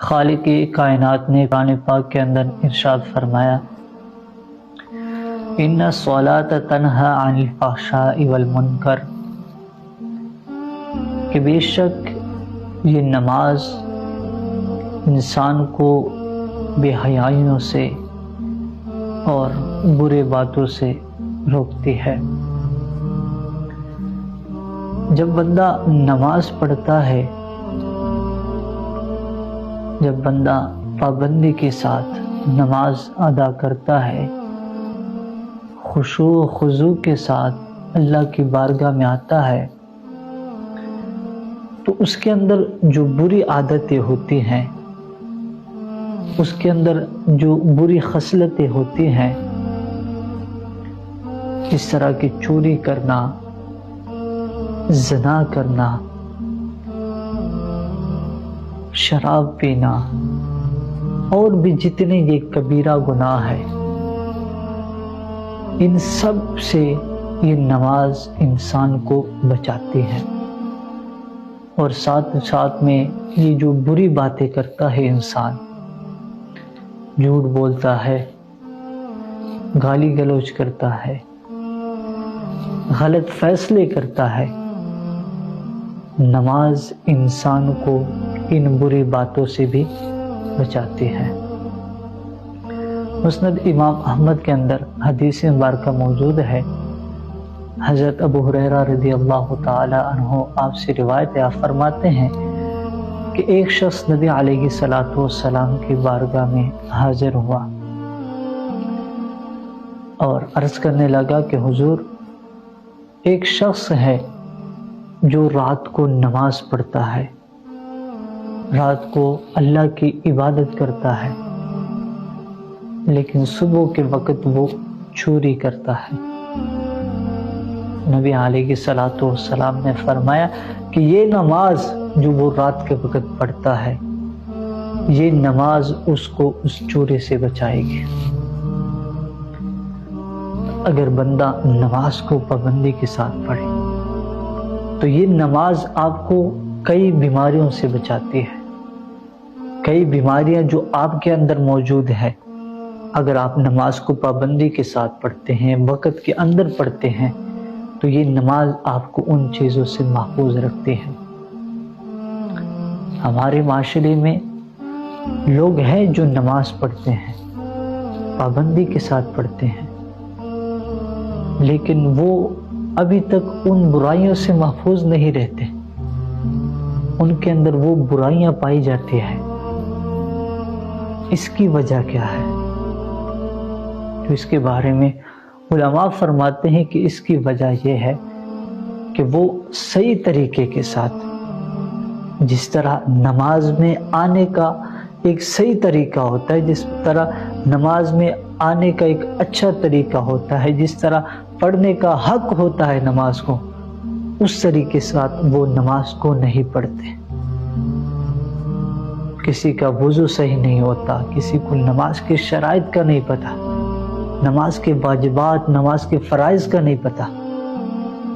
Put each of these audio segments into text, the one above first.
خالق کائنات نے قرآن پاک کے اندر ارشاد فرمایا، ان الصلاۃ تنہی عن الفحشاء والمنکر، کہ بے شک یہ نماز انسان کو بے حیائیوں سے اور برے باتوں سے روکتی ہے۔ جب بندہ نماز پڑھتا ہے، جب بندہ پابندی کے ساتھ نماز ادا کرتا ہے، خشوع و خضوع کے ساتھ اللہ کی بارگاہ میں آتا ہے، تو اس کے اندر جو بری عادتیں ہوتی ہیں، اس کے اندر جو بری خصلتیں ہوتی ہیں، جس طرح کی چوری کرنا، زنا کرنا، شراب پینا اور بھی جتنے یہ کبیرہ گناہ ہے، ان سب سے یہ نماز انسان کو بچاتی ہے۔ اور ساتھ ساتھ میں یہ جو بری باتیں کرتا ہے انسان، جھوٹ بولتا ہے، گالی گلوچ کرتا ہے، غلط فیصلے کرتا ہے، نماز انسان کو ان بری باتوں سے بھی بچاتی ہے۔ مسند امام احمد کے اندر حدیث مبارکہ موجود ہے، حضرت ابو ہریرہ رضی اللہ تعالی عنہ آپ سے روایت ہے، آپ فرماتے ہیں کہ ایک شخص نبی علیہ الصلوۃ والسلام کی بارگاہ میں حاضر ہوا اور عرض کرنے لگا کہ حضور، ایک شخص ہے جو رات کو نماز پڑھتا ہے، رات کو اللہ کی عبادت کرتا ہے، لیکن صبح کے وقت وہ چوری کرتا ہے۔ نبی علیہ الصلوۃ والسلام نے فرمایا کہ یہ نماز جو وہ رات کے وقت پڑھتا ہے، یہ نماز اس کو اس چوری سے بچائے گی۔ اگر بندہ نماز کو پابندی کے ساتھ پڑھے تو یہ نماز آپ کو کئی بیماریوں سے بچاتی ہے۔ کئی بیماریاں جو آپ کے اندر موجود ہیں، اگر آپ نماز کو پابندی کے ساتھ پڑھتے ہیں، وقت کے اندر پڑھتے ہیں، تو یہ نماز آپ کو ان چیزوں سے محفوظ رکھتی ہے۔ ہمارے معاشرے میں لوگ ہیں جو نماز پڑھتے ہیں، پابندی کے ساتھ پڑھتے ہیں، لیکن وہ ابھی تک ان برائیوں سے محفوظ نہیں رہتے، ان کے اندر وہ برائیاں پائی جاتی ہیں۔ اس کی وجہ کیا ہے؟ تو اس کے بارے میں علماء فرماتے ہیں کہ اس کی وجہ یہ ہے کہ وہ صحیح طریقے کے ساتھ، جس طرح نماز میں آنے کا ایک صحیح طریقہ ہوتا ہے، جس طرح نماز میں آنے کا ایک اچھا طریقہ ہوتا ہے، جس طرح پڑھنے کا حق ہوتا ہے نماز کو، اس طریقے سے وہ نماز کو نہیں پڑھتے۔ کسی کا وضو صحیح نہیں ہوتا، کسی کو نماز کے شرائط کا نہیں پتہ، نماز کے واجبات، نماز کے فرائض کا نہیں پتہ۔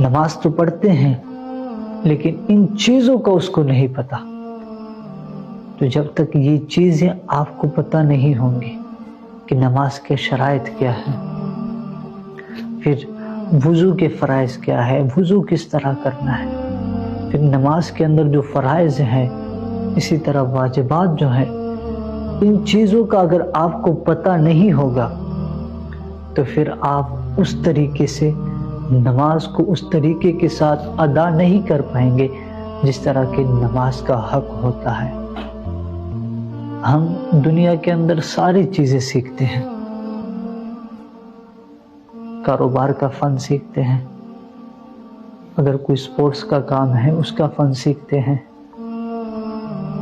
نماز تو پڑھتے ہیں لیکن ان چیزوں کا اس کو نہیں پتہ۔ تو جب تک یہ چیزیں آپ کو پتہ نہیں ہوں گی کہ نماز کے شرائط کیا ہیں، پھر وضو کے فرائض کیا ہے، وضو کس طرح کرنا ہے، پھر نماز کے اندر جو فرائض ہیں، اسی طرح واجبات جو ہیں، ان چیزوں کا اگر آپ کو پتہ نہیں ہوگا تو پھر آپ اس طریقے سے نماز کو اس طریقے کے ساتھ ادا نہیں کر پائیں گے جس طرح کہ نماز کا حق ہوتا ہے۔ ہم دنیا کے اندر ساری چیزیں سیکھتے ہیں، کاروبار کا فن سیکھتے ہیں، اگر کوئی سپورٹس کا کام ہے اس کا فن سیکھتے ہیں،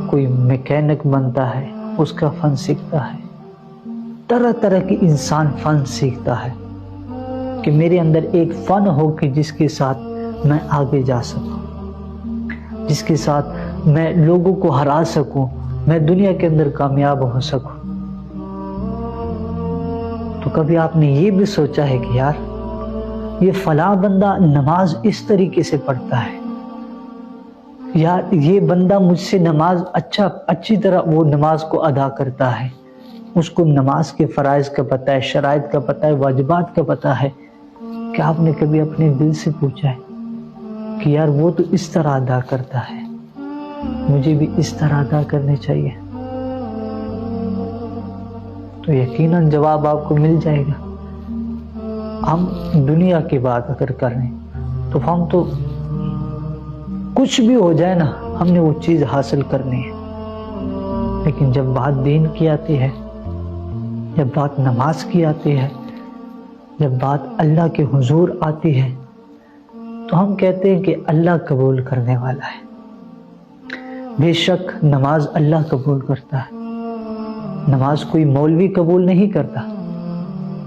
کوئی میکینک بنتا ہے اس کا فن سیکھتا ہے، طرح طرح کی انسان فن سیکھتا ہے کہ میرے اندر ایک فن ہو کہ جس کے ساتھ میں آگے جا سکوں، جس کے ساتھ میں لوگوں کو ہرا سکوں، میں دنیا کے اندر کامیاب ہو سکوں۔ تو کبھی آپ نے یہ بھی سوچا ہے کہ یار یہ فلاں بندہ نماز اس طریقے سے پڑھتا ہے، یار یہ بندہ مجھ سے نماز اچھی طرح وہ نماز کو ادا کرتا ہے، اس کو نماز کے فرائض کا پتہ ہے، شرائط کا پتہ ہے، واجبات کا پتہ ہے. کیا آپ نے کبھی اپنے دل سے پوچھا ہے کہ یار وہ تو اس طرح ادا کرتا ہے، مجھے بھی اس طرح ادا کرنے چاہیے؟ تو یقیناً جواب آپ کو مل جائے گا. ہم دنیا کی بات اگر کریں تو ہم تو کچھ بھی ہو جائے نا، ہم نے وہ چیز حاصل کرنی ہے. لیکن جب بات دین کی آتی ہے، جب بات نماز کی آتی ہے، جب بات اللہ کے حضور آتی ہے، تو ہم کہتے ہیں کہ اللہ قبول کرنے والا ہے. بے شک نماز اللہ قبول کرتا ہے. نماز کوئی مولوی قبول نہیں کرتا،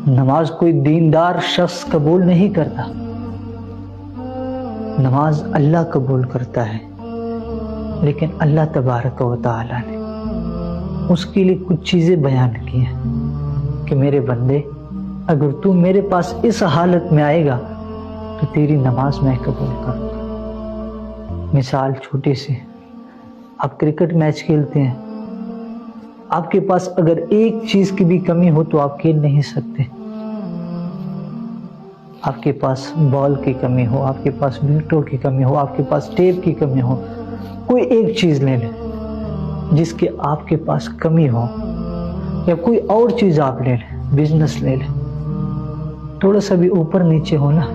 نماز کوئی دیندار شخص قبول نہیں کرتا، نماز اللہ قبول کرتا ہے. لیکن اللہ تبارک و تعالی نے اس کے لیے کچھ چیزیں بیان کی ہیں کہ میرے بندے، اگر تو میرے پاس اس حالت میں آئے گا تو تیری نماز میں قبول کروں گا. مثال چھوٹی سی، آپ کرکٹ میچ کھیلتے ہیں، آپ کے پاس اگر ایک چیز کی بھی کمی ہو تو آپ کھیل نہیں سکتے. آپ کے پاس بال کی کمی ہو، آپ کے پاس وکٹوں کی کمی ہو، آپ کے پاس ٹیپ کی کمی ہو، کوئی ایک چیز لے لیں جس کے آپ کے پاس کمی ہو، یا کوئی اور چیز آپ لے لیں، بزنس لے لیں، تھوڑا سا بھی اوپر نیچے ہو نا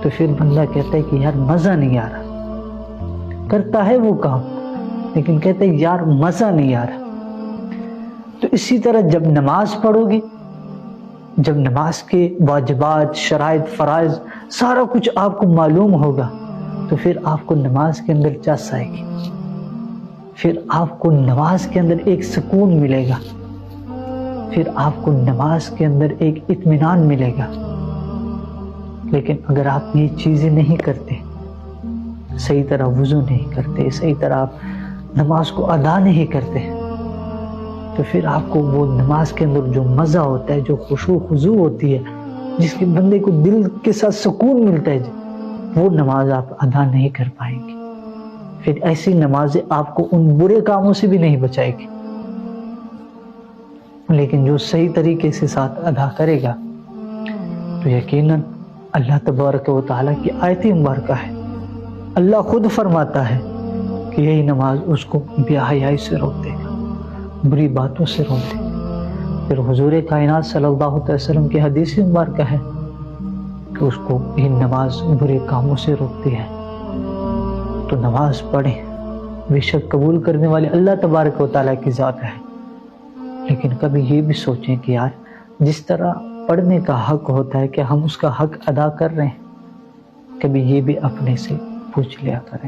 تو پھر بندہ کہتا ہے کہ یار مزہ نہیں آ رہا. کرتا ہے وہ کام لیکن کہتا ہے یار مزہ نہیں آ رہا. تو اسی طرح جب نماز پڑھو گے، جب نماز کے واجبات، شرائط، فرائض سارا کچھ آپ کو معلوم ہوگا تو پھر آپ کو نماز کے اندر چس آئے گی، پھر آپ کو نماز کے اندر ایک سکون ملے گا، پھر آپ کو نماز کے اندر ایک اطمینان ملے گا. لیکن اگر آپ یہ چیزیں نہیں کرتے، صحیح طرح وضو نہیں کرتے، صحیح طرح آپ نماز کو ادا نہیں کرتے، تو پھر آپ کو وہ نماز کے اندر جو مزہ ہوتا ہے، جو خشوع خضوع ہوتی ہے، جس کے بندے کو دل کے ساتھ سکون ملتا ہے، وہ نماز آپ ادا نہیں کر پائیں گے. پھر ایسی نمازیں آپ کو ان برے کاموں سے بھی نہیں بچائے گی. لیکن جو صحیح طریقے سے ساتھ ادا کرے گا تو یقیناً اللہ تبارک و تعالیٰ کی آیت مبارکہ ہے، اللہ خود فرماتا ہے کہ یہی نماز اس کو بے حیائی سے روک دے گا، بری باتوں سے روک دے گا. پھر حضور کائنات صلی اللہ علیہ وسلم کی حدیث مبارکہ ہے کہ اس کو یہ نماز برے کاموں سے روکتی ہے. تو نماز پڑھیں، بے شک قبول کرنے والے اللہ تبارک و تعالیٰ کی ذات ہے. لیکن کبھی یہ بھی سوچیں کہ یار جس طرح پڑھنے کا حق ہوتا ہے کہ ہم اس کا حق ادا کر رہے ہیں، کبھی یہ بھی اپنے سے پوچھ لیا کریں.